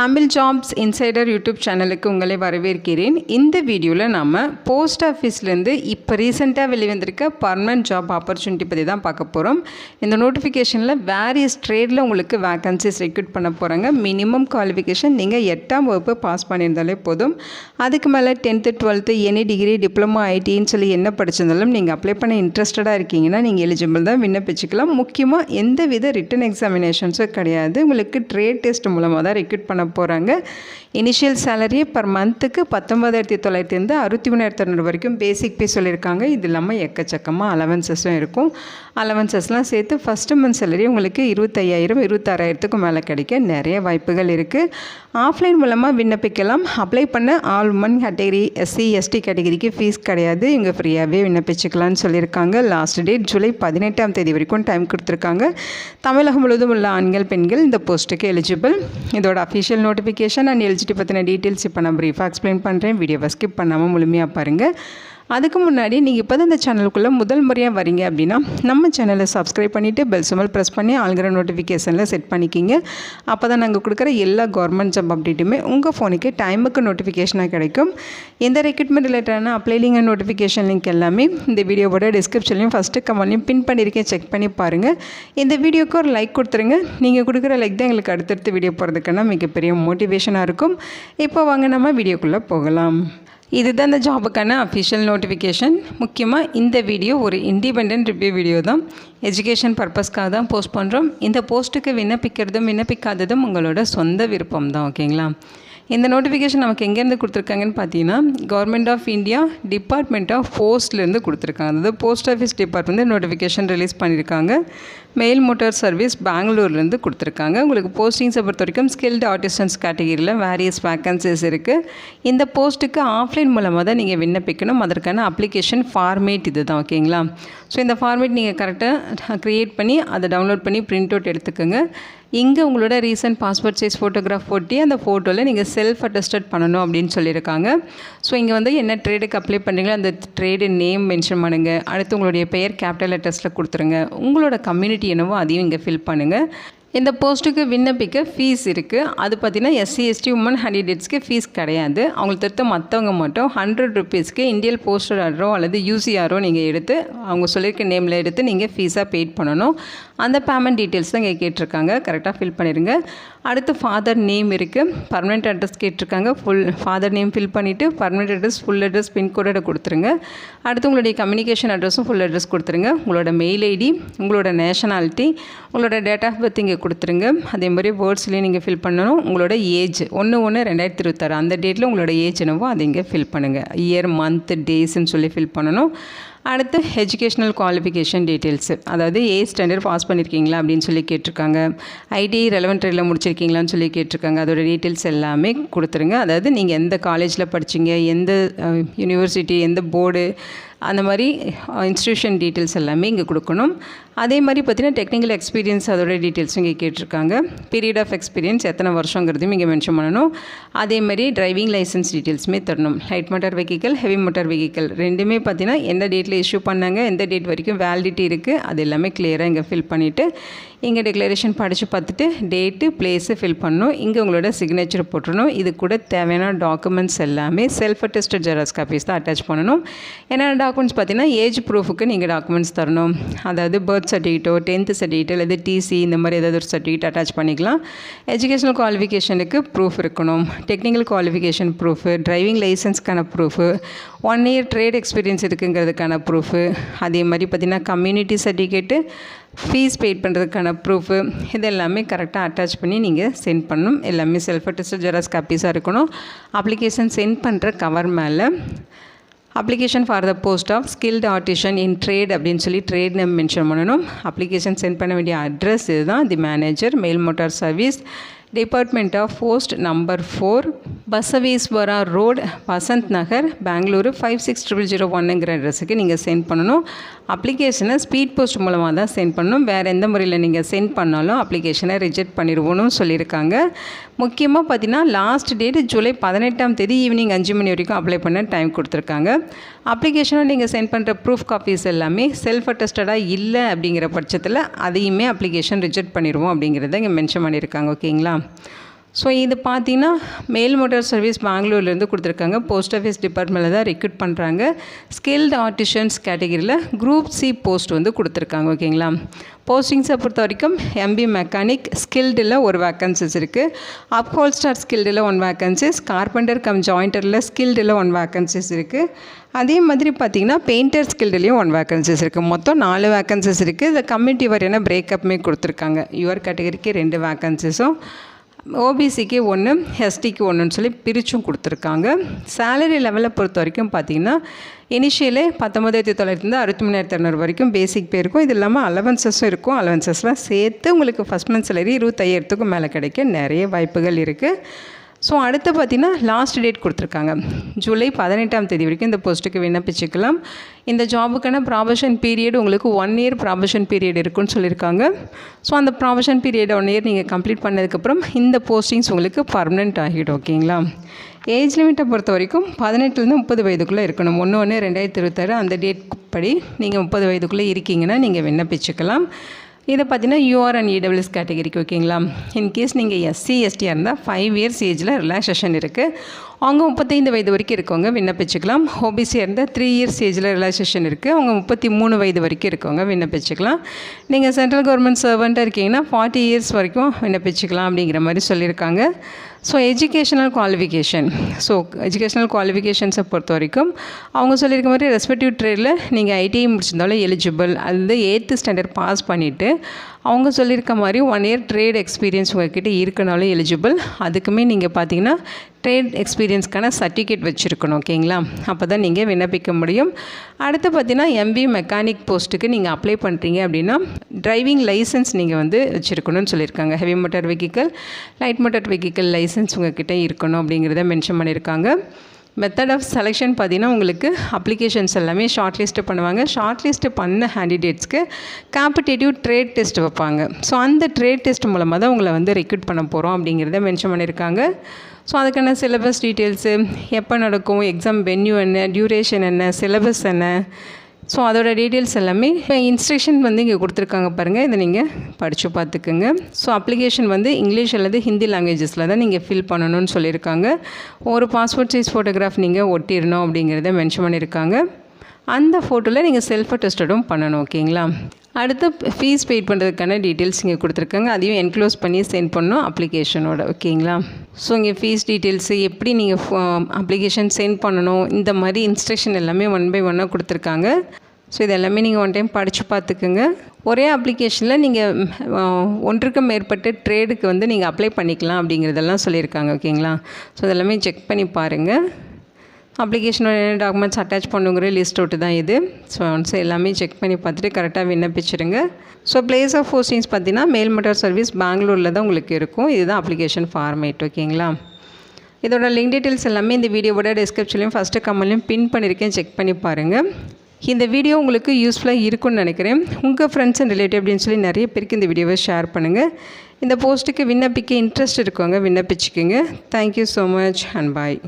Tamil jobs insider YouTube சேனலுக்கு உங்களை வரவேற்கிறேன். இந்த வீடியோவில் நம்ம போஸ்ட் ஆஃபீஸ்லேருந்து இப்போ ரீசெண்டாக வெளிவந்திருக்க பர்மனன்ட் ஜாப் ஆப்பர்ச்சுனிட்டி பற்றி தான் பார்க்க போகிறோம். இந்த நோட்டிஃபிகேஷனில் வேரியஸ் ட்ரேடில் உங்களுக்கு வேக்கன்சிஸ் ரெக்ரூட் பண்ண போகிறாங்க. மினிமம் குவாலிஃபிகேஷன் நீங்கள் 8ஆம் வகுப்பு பாஸ் பண்ணியிருந்தாலே போதும். அதுக்கு மேலே 10th 12th any degree diploma ஐடின்னு சொல்லி என்ன படிச்சிருந்தாலும் நீங்கள் அப்ளை பண்ண இன்ட்ரெஸ்டடாக இருக்கீங்கன்னா நீங்கள் எலிஜிபிள் தான், விண்ணப்பிச்சுக்கலாம். முக்கியமாக எந்த வித ரிட்டன் எக்ஸாமினேஷன்ஸும் கிடையாது. உங்களுக்கு ட்ரேட் டெஸ்ட் மூலமாக தான் ரெக்ரூட் பண்ண போகிறாங்க. இனிஷியல் சேலரி பர் மந்த்துக்கு 19,900 இருந்து 63,200 வரைக்கும் பேசிக் பே சொல்லியிருக்காங்க. இது இல்லாமல் எக்கச்சக்கமாக அலவன்சஸும் இருக்கும். அலவன்சஸ்லாம் சேர்த்து ஃபஸ்ட்டு மந்த் சேலரி உங்களுக்கு 25,000 26,000க்கு மேலே கிடைக்க நிறைய வாய்ப்புகள் இருக்குது. ஆஃப்லைன் மூலமாக விண்ணப்பிக்கலாம். அப்ளை பண்ண all women category, SC ST கேட்டகரிக்கு ஃபீஸ் கிடையாது. இவங்க ஃப்ரீயாகவே விண்ணப்பிச்சுக்கலான்னு சொல்லியிருக்காங்க. லாஸ்ட் டேட் ஜூலை 18ஆம் தேதி வரைக்கும் டைம் கொடுத்துருக்காங்க. தமிழகம் முழுவதும் உள்ள ஆண்கள் பெண்கள் இந்த போஸ்ட்டுக்கு எலிஜிபிள். இதோட அஃபிஷியல் நோட்டிஃபிகேஷன் அண்ட் எலிஜிபிலிட்டி பற்றின டீட்டெயில்ஸ் இப்போ நான் ப்ரீஃபாக எக்ஸ்பிளைன் பண்ணுறேன். வீடியோவை ஸ்கிப் பண்ணாமல் முழுமையாக பாருங்கள். அதுக்கு முன்னாடி நீங்கள் இப்போ தான் இந்த சேனலுக்குள்ளே முதல் முறையாக வரீங்க அப்படின்னா நம்ம சேனலை சப்ஸ்கிரைப் பண்ணிவிட்டு பெல் சிம்பல் ப்ரெஸ் பண்ணி ஆல்கிற நோட்டிஃபிகேஷனில் செட் பண்ணிக்கிங்க. அப்போ தான் நாங்கள் கொடுக்குற எல்லா கவர்மெண்ட் ஜாப் அப்டேட்டுமே உங்கள் ஃபோனுக்கு டைமுக்கு நோட்டிஃபிகேஷனாக கிடைக்கும். எந்த ரெக்ரூட்மெண்ட் ரிலேட்டடான apply link and notification link எல்லாமே இந்த வீடியோவோட டிஸ்கிரிப்ஷன்லையும் ஃபஸ்ட்டு கமெண்ட்லையும் பின் பண்ணியிருக்கேன், செக் பண்ணி பாருங்கள். இந்த வீடியோக்கு ஒரு லைக் கொடுத்துருங்க. நீங்கள் கொடுக்குற லைக் தான் எங்களுக்கு அடுத்தடுத்து வீடியோ போகிறதுக்கான மிகப்பெரிய மோட்டிவேஷனாக இருக்கும். இப்போ வாங்க நம்ம வீடியோக்குள்ளே போகலாம். இதுதான் இந்த ஜாபுக்கான அஃபிஷியல் நோட்டிஃபிகேஷன். முக்கியமாக இந்த வீடியோ ஒரு இண்டிபெண்டன்ட் ரிவ்யூ வீடியோ தான். எஜுகேஷன் பர்பஸ்க்காக தான் போஸ்ட் பண்ணுறோம். இந்த போஸ்ட்டுக்கு விண்ணப்பிக்காததும் உங்களோட சொந்த விருப்பம் தான். ஓகேங்களா? இந்த நோட்டிஃபிகேஷன் நமக்கு எங்கேருந்து கொடுத்துருக்காங்கன்னு பார்த்தீங்கன்னா government of India department of போஸ்ட்லேருந்து கொடுத்துருக்காங்க. அதாவது post office department notification release பண்ணியிருக்காங்க. மெயில் மோட்டார் சர்வீஸ் பெங்களூர்லேருந்து கொடுத்துருக்காங்க. உங்களுக்கு போஸ்டிங்ஸை பொறுத்த வரைக்கும் ஸ்கில்டு ஆர்டிசன்ஸ் கேட்டகிரியில் வேரியஸ் வேக்கன்சிஸ் இருக்குது. இந்த போஸ்ட்டுக்கு ஆஃப்லைன் மூலமாக தான் நீங்கள் விண்ணப்பிக்கணும். அதற்கான அப்ளிகேஷன் ஃபார்மேட் இது தான். ஓகேங்களா? ஸோ இந்த ஃபார்மேட் நீங்கள் கரெக்டாக க்ரியேட் பண்ணி அதை டவுன்லோட் பண்ணி பிரிண்ட் அவுட் எடுத்துக்கோங்க. இங்கே உங்களோட ரீசன்ட் பாஸ்போர்ட் சைஸ் ஃபோட்டோகிராஃப் ஒட்டி அந்த ஃபோட்டோவில் நீங்கள் செல்ஃப் அட்டஸ்டட் பண்ணணும் அப்படின்னு சொல்லியிருக்காங்க. ஸோ இங்கே வந்து என்ன ட்ரேடுக்கு அப்ளை பண்ணுறீங்களோ அந்த ட்ரேடு நேம் மென்ஷன் பண்ணுங்கள். அடுத்து உங்களுடைய பெயர் கேபிட்டல் லெட்டர்ஸில் கொடுத்துருங்க. உங்களோட கம்யூனிட்டி என்னவோ அதையும் இங்கே ஃபில் பண்ணுங்கள். இந்த போஸ்ட்டுக்கு விண்ணப்பிக்க ஃபீஸ் இருக்குது. அது பார்த்திங்கன்னா SC ST உமன் கேண்டிடேட்ஸ்க்கு ஃபீஸ் கிடையாது. அவங்களுக்கு தவிர்த்து மற்றவங்க மட்டும் 100 ரூபீஸ்க்கு இந்தியன் போஸ்டல் ஆர்டரோ அல்லது UCRO நீங்கள் எடுத்து அவங்க சொல்லியிருக்க நேமில் எடுத்து நீங்கள் ஃபீஸாக பெய்ட் பண்ணணும். அந்த பேமெண்ட் டீட்டெயில்ஸ் தான் இங்கே கேட்டிருக்காங்க. கரெக்டாக ஃபில் பண்ணிடுங்க. அடுத்து ஃபாதர் நேம் இருக்குது. பர்மனெண்ட் அட்ரஸ் கேட்டிருக்காங்க. ஃபுல் ஃபாதர் நேம் ஃபில் பண்ணிவிட்டு பர்மனெண்ட் அட்ரஸ், ஃபுல் அட்ரஸ், பின்கோடோட கொடுத்துருங்க. அடுத்து உங்களுடைய கம்யூனிகேஷன் அட்ரஸும் ஃபுல் அட்ரஸ் கொடுத்துருங்க. உங்களோட மெயில் ஐடி, உங்களோட நேஷனாலிட்டி, உங்களோட டேட் ஆஃப் பர்த் இங்கே கொடுத்துருங்க. அதே மாதிரி வேர்ட்ஸ்லேயும் நீங்கள் ஃபில் பண்ணணும். உங்களோட ஏஜ் 1/1/2026 அந்த டேட்டில் உங்களோட ஏஜ் என்னவோ அதை இங்கே ஃபில் பண்ணுங்கள். இயர், மந்த், டேஸ்ன்னு சொல்லி ஃபில் பண்ணணும். அடுத்து எஜுகேஷ்னல் குவாலிஃபிகேஷன் டீட்டெயில்ஸு, அதாவது 8th ஸ்டாண்டர்ட் பாஸ் பண்ணியிருக்கீங்களா அப்படின்னு சொல்லி கேட்டிருக்காங்க. ஐடி ரெலவெண்ட் ட்ரேடில் முடிச்சிருக்கீங்களான்னு சொல்லி கேட்டிருக்காங்க. அதோட டீட்டெயில்ஸ் எல்லாமே கொடுத்துருங்க. அதாவது நீங்கள் எந்த காலேஜில் படிச்சிங்க, எந்த யூனிவர்சிட்டி, எந்த போர்டு, அந்த மாதிரி இன்ஸ்டியூஷன் டீட்டெயில்ஸ் எல்லாமே இங்கே கொடுக்கணும். அதே மாதிரி பார்த்திங்கன்னா டெக்னிக்கல் எக்ஸ்பீரியன்ஸ் அதோட டீட்டெயில்ஸும் இங்கே கேட்டிருக்காங்க. பீரியட் ஆஃப் எக்ஸ்பீரியன்ஸ் எத்தனை வருஷங்கிறதையும் இங்கே மென்ஷன் பண்ணணும். அதே மாதிரி டிரைவிங் லைசன்ஸ் டீட்டெயில்ஸுமே தரணும். Light motor vehicle, heavy motor vehicle ரெண்டுமே பார்த்திங்கன்னா எந்த டேட்டில் இஷ்யூ பண்ணாங்க, எந்த டேட் வரைக்கும் வேலிடிட்டி இருக்குது, அது எல்லாமே கிளியராக இங்கே ஃபில் பண்ணிவிட்டு இங்கே டிக்ளரேஷன் படித்து பார்த்துட்டு டேட்டு, பிளேஸு ஃபில் பண்ணணும். இங்கே உங்களோட சிக்னேச்சர் போட்டுடணும். இது கூட தேவையான டாக்குமெண்ட்ஸ் எல்லாமே செல்ஃப் அட்டஸ்டட் ஜெராக்ஸ் காப்பீஸ் தான் அட்டாச் பண்ணணும். என்னென்ன டாக்குமெண்ட்ஸ் பார்த்தீங்கன்னா ஏஜ் ப்ரூஃபுக்கு நீங்கள் டாக்குமெண்ட்ஸ் தரணும். அதாவது பர்த் சர்டிஃபிகேட்டோ, 10th சர்டிஃபிகேட் அல்லது TC இந்த மாதிரி ஏதாவது ஒரு சர்டிஃபிகேட் அட்டாச் பண்ணிக்கலாம். எஜுகேஷனல் குவாலிஃபிகேஷனுக்கு ப்ரூஃப் இருக்கணும். டெக்னிக்கல் குவாலிஃபிகேஷன் ப்ரூஃபு, டிரைவிங் லைசன்ஸ்க்கான ப்ரூஃபு, 1 year ட்ரேட் எக்ஸ்பீரியன்ஸ் இருக்குங்கிறதுக்கான ப்ரூஃபு, அதே மாதிரி பார்த்திங்கன்னா கம்யூனிட்டி சர்டிஃபிகேட்டு, ஃபீஸ் பெய்ட் பண்ணுறதுக்கான ப்ரூஃபு, இது எல்லாமே கரெக்டாக அட்டாச் பண்ணி நீங்கள் சென்ட் பண்ணணும். எல்லாமே செல்ஃப் அட்டஸ்டட் ஜெராக்ஸ் காப்பீஸாக இருக்கணும். அப்ளிகேஷன் சென்ட் பண்ணுற கவர் மேலே application for the post of skilled artisan in trade அப்படின்னு சொல்லி ட்ரேட் நேம் மென்ஷன் பண்ணணும். அப்ளிகேஷன் சென்ட் பண்ண வேண்டிய அட்ரஸ் இதுதான். The manager, mail motor service, department of post, number 4, Basaveshwara road, Vasanth Nagar, Bengaluru 560001ங்கிற அட்ரஸுக்கு நீங்கள் சென்ட் பண்ணணும். அப்ளிகேஷனை ஸ்பீட் போஸ்ட் மூலமாக தான் சென்ட் பண்ணணும். வேறு எந்த முறையில் நீங்கள் சென்ட் பண்ணாலும் அப்ளிகேஷனை ரிஜெக்ட் பண்ணிடுவோன்னு சொல்லியிருக்காங்க. முக்கியமாக பார்த்தீங்கன்னா லாஸ்ட் டேட் ஜூலை 18ஆம் தேதி ஈவினிங் 5 மணி வரைக்கும் அப்ளை பண்ண டைம் கொடுத்துருக்காங்க. அப்ளிகேஷனை நீங்கள் சென்ட் பண்ணுற ப்ரூஃப் காப்பீஸ் எல்லாமே செல்ஃப் அட்டஸ்டடாக இல்லை அப்படிங்கிற பட்சத்தில் அதையுமே அப்ளிகேஷன் ரிஜெக்ட் பண்ணிடுவோம் அப்படிங்கிறத இங்கே மென்ஷன் பண்ணியிருக்காங்க. ஓகேங்களா? ஸோ இது பார்த்தீங்கன்னா மேல் மோட்டார் சர்வீஸ் பெங்களூர்லேருந்து கொடுத்துருக்காங்க. போஸ்ட் ஆஃபீஸ் டிபார்ட்மெண்ட்டில் தான் ரெக்ரூட் பண்ணுறாங்க. ஸ்கில்டு ஆர்டிஷன்ஸ் கேட்டகரியில் குரூப் சி போஸ்ட் வந்து கொடுத்துருக்காங்க. ஓகேங்களா. போஸ்டிங்ஸை பொறுத்த வரைக்கும் எம்பி மெக்கானிக் ஸ்கில்டில் ஒரு வேக்கன்சிஸ் இருக்குது. அப்ஹோல்ஸ்டர் ஸ்கில்டில் 1 வேக்கன்சிஸ், கார்பெண்டர் கம் ஜாயிண்டரில் ஸ்கில்டில் 1 வேக்கன்சிஸ் இருக்குது. அதே மாதிரி பார்த்திங்கன்னா பெயிண்டர் ஸ்கில்டுலேயும் 1 வேக்கன்சிஸ் இருக்குது. மொத்தம் 4 வேக்கன்சிஸ் இருக்குது. இந்த கம்யூனிட்டி வாரியான பிரேக்கப்புமே கொடுத்துருக்காங்க. யுவர் கேட்டகரிக்கு 2 வேக்கன்சிஸும், ஓபிசிக்கு 1, எஸ்டிக்கு 1ன்னு சொல்லி பிரிச்சும் கொடுத்துருக்காங்க. சேலரி லெவலை பொறுத்த வரைக்கும் பார்த்திங்கன்னா இனிஷியலே 19,900 63,200 வரைக்கும் பேசிக் பே இருக்கும். இது இல்லாமல் அலவன்சஸும் இருக்கும். அலவன்சஸ்லாம் சேர்த்து உங்களுக்கு ஃபஸ்ட் மந்த் சேலரி 25,000க்கும் மேலே கிடைக்க நிறைய வாய்ப்புகள் இருக்குது. ஸோ அடுத்து பார்த்திங்கன்னா லாஸ்ட் டேட் கொடுத்துருக்காங்க. ஜூலை 18ஆம் தேதி வரைக்கும் இந்த போஸ்ட்டுக்கு விண்ணப்பிச்சுக்கலாம். இந்த ஜாபுக்கான ப்ராபஷன் பீரியட் உங்களுக்கு 1 இயர் ப்ராபஷன் பீரியட் இருக்குன்னு சொல்லியிருக்காங்க. ஸோ அந்த ப்ராபஷன் பீரியட் 1 இயர் நீங்கள் கம்ப்ளீட் பண்ணதுக்கப்புறம் இந்த போஸ்டிங்ஸ் உங்களுக்கு பர்மனெண்ட் ஆகிடும். ஓகேங்களா. ஏஜ் லிமிட்டை பொறுத்த வரைக்கும் 18லேருந்து 30 வயதுக்குள்ளே இருக்கணும். 1/1/2026 அந்த டேட் படி நீங்கள் 30 வயதுக்குள்ளே இருக்கீங்கன்னா நீங்கள் விண்ணப்பிச்சுக்கலாம். இதை பார்த்தீங்கன்னா யூஆர் அண்ட் இடபிள்யூஎஸ் கேட்டகரிக்கு. ஓகேங்களா. இன்கேஸ் நீங்கள் எஸ்சி எஸ்டியாக இருந்தால் 5 இயர்ஸ் ஏஜில் ரிலாக்ஸேஷன் இருக்குது. அவங்க 35 வயது வரைக்கும் இருக்கவங்க விண்ணப்பிச்சுக்கலாம். ஓபிசியாக இருந்தால் 3 இயர்ஸ் ஏஜில் ரிலாக்ஸேஷன் இருக்குது. அவங்க 33 வயது வரைக்கும் இருக்கவங்க விண்ணப்பிச்சுக்கலாம். நீங்கள் சென்ட்ரல் கவர்மெண்ட் சர்வெண்ட்டாக இருக்கீங்கன்னா 40 இயர்ஸ் வரைக்கும் விண்ணப்பிச்சுக்கலாம் அப்படிங்கிற மாதிரி சொல்லியிருக்காங்க. ஸோ எஜுகேஷனல் குவாலிஃபிகேஷன்ஸை பொறுத்த வரைக்கும் அவங்க சொல்லியிருக்க மாதிரி ரெஸ்பெக்டிவ் ட்ரேடில் நீங்கள் ஐடிஐ முடிச்சிருந்தாலும் எலிஜிபிள். அது 8th ஸ்டாண்டர்ட் பாஸ் பண்ணிவிட்டு அவங்க சொல்லியிருக்க மாதிரி 1 இயர் ட்ரேட் எக்ஸ்பீரியன்ஸ் உங்கள்கிட்ட இருக்கனாலும் எலிஜிபிள். அதுக்குமே நீங்கள் பார்த்தீங்கன்னா ட்ரேட் எக்ஸ்பீரியன்ஸ்க்கான சர்டிஃபிகேட் வச்சுருக்கணும். ஓகேங்களா. அப்போ தான் நீங்கள் விண்ணப்பிக்க முடியும். அடுத்து பார்த்தீங்கன்னா எம்பி மெக்கானிக் போஸ்ட்டுக்கு நீங்கள் அப்ளை பண்ணுறீங்க அப்படின்னா டிரைவிங் லைசன்ஸ் நீங்கள் வந்து வச்சுருக்கணும்னு சொல்லியிருக்காங்க. Heavy motor vehicle, light motor vehicle licence உங்கள்கிட்ட இருக்கணும் அப்படிங்கிறத மென்ஷன் பண்ணியிருக்காங்க. மெத்தட் ஆஃப் செலெக்ஷன் பார்த்தீங்கன்னா உங்களுக்கு அப்ளிகேஷன்ஸ் எல்லாமே ஷார்ட் லிஸ்ட்டு பண்ணுவாங்க. ஷார்ட் லிஸ்ட்டு பண்ண கேண்டிடேட்ஸ்க்கு காம்படேட்டிவ் ட்ரேட் டெஸ்ட் வைப்பாங்க. ஸோ அந்த ட்ரேட் டெஸ்ட் மூலமாக தான் உங்களை வந்து ரெக்ரூட் பண்ண போகிறோம் அப்படிங்கிறத மென்ஷன் பண்ணியிருக்காங்க. ஸோ அதுக்கான சிலபஸ் டீட்டெயில்ஸு, எப்போ நடக்கும், எக்ஸாம் வென்யூ என்ன, டியூரேஷன் என்ன, சிலபஸ் என்ன, ஸோ அதோட டீட்டெயில்ஸ் எல்லாமே இன்ஸ்ட்ரக்ஷன் வந்து இங்கே கொடுத்துருக்காங்க பாருங்கள். இதை நீங்கள் படித்து பார்த்துக்குங்க. ஸோ அப்ளிகேஷன் வந்து இங்கிலீஷ் அல்லது ஹிந்தி லாங்குவேஜஸில் தான் நீங்கள் ஃபில் பண்ணணும்னு சொல்லியிருக்காங்க. ஒரு பாஸ்போர்ட் சைஸ் ஃபோட்டோகிராஃப் நீங்கள் ஒட்டிடணும் அப்படிங்கிறத மென்ஷன் பண்ணியிருக்காங்க. அந்த ஃபோட்டோவில் நீங்கள் செல்ஃப் அட்டஸ்டடும் பண்ணணும். ஓகேங்களா. அடுத்து ஃபீஸ் பெய்ட் பண்ணுறதுக்கான டீட்டெயில்ஸ் இங்கே கொடுத்துருக்காங்க. அதையும் என்க்ளோஸ் பண்ணி சென்ட் பண்ணணும் அப்ளிகேஷனோட. ஓகேங்களா. ஸோ இங்கே ஃபீஸ் டீட்டெயில்ஸு, எப்படி நீங்கள் அப்ளிகேஷன் சென்ட் பண்ணணும், இந்த மாதிரி இன்ஸ்ட்ரக்ஷன் எல்லாமே 1 by 1 கொடுத்துருக்காங்க. ஸோ இது எல்லாமே நீங்கள் 1 டைம் படித்து பார்த்துக்குங்க. ஒரே அப்ளிகேஷனில் நீங்கள் 1க்கும் மேற்பட்ட ட்ரேடுக்கு வந்து நீங்கள் அப்ளை பண்ணிக்கலாம் அப்படிங்கிறதெல்லாம் சொல்லியிருக்காங்க. ஓகேங்களா. ஸோ இதெல்லாமே செக் பண்ணி பாருங்கள். அப்ளிகேஷனோட என்ன டாக்குமெண்ட்ஸ் அட்டாச் பண்ணுங்கிற லிஸ்ட் அவுட்டு தான் இது. ஸோ ஒன்ஸ் எல்லாமே செக் பண்ணி பார்த்துட்டு கரெக்டாக விண்ணப்பிச்சிடுங்க. ஸோ பிளேஸ் ஆஃப் போஸ்டிங்ஸ் பார்த்தீங்கன்னா மேல் மோட்டார் சர்வீஸ் பெங்களூரில் தான் உங்களுக்கு இருக்கும். இதுதான் அப்ளிகேஷன் ஃபார்மேட். ஓகேங்களா. இதோட லிங்க் டீட்டெயில்ஸ் எல்லாமே இந்த வீடியோவோட டிஸ்கிரிப்ஷன்லையும் ஃபஸ்ட்டு கமெண்ட்லையும் பின் பண்ணியிருக்கேன். செக் பண்ணி பாருங்கள். இந்த வீடியோ உங்களுக்கு யூஸ்ஃபுல்லாக இருக்கும்னு நினைக்கிறேன். உங்கள் ஃப்ரெண்ட்ஸ் அண்ட் ரிலேட்டிவ் அப்படின்னு சொல்லி நிறைய பேருக்கு இந்த வீடியோவை ஷேர் பண்ணுங்கள். இந்த போஸ்ட்டுக்கு விண்ணப்பிக்க இன்ட்ரெஸ்ட் இருக்கவங்க விண்ணப்பிச்சுக்கோங்க. Thank you so much and bye.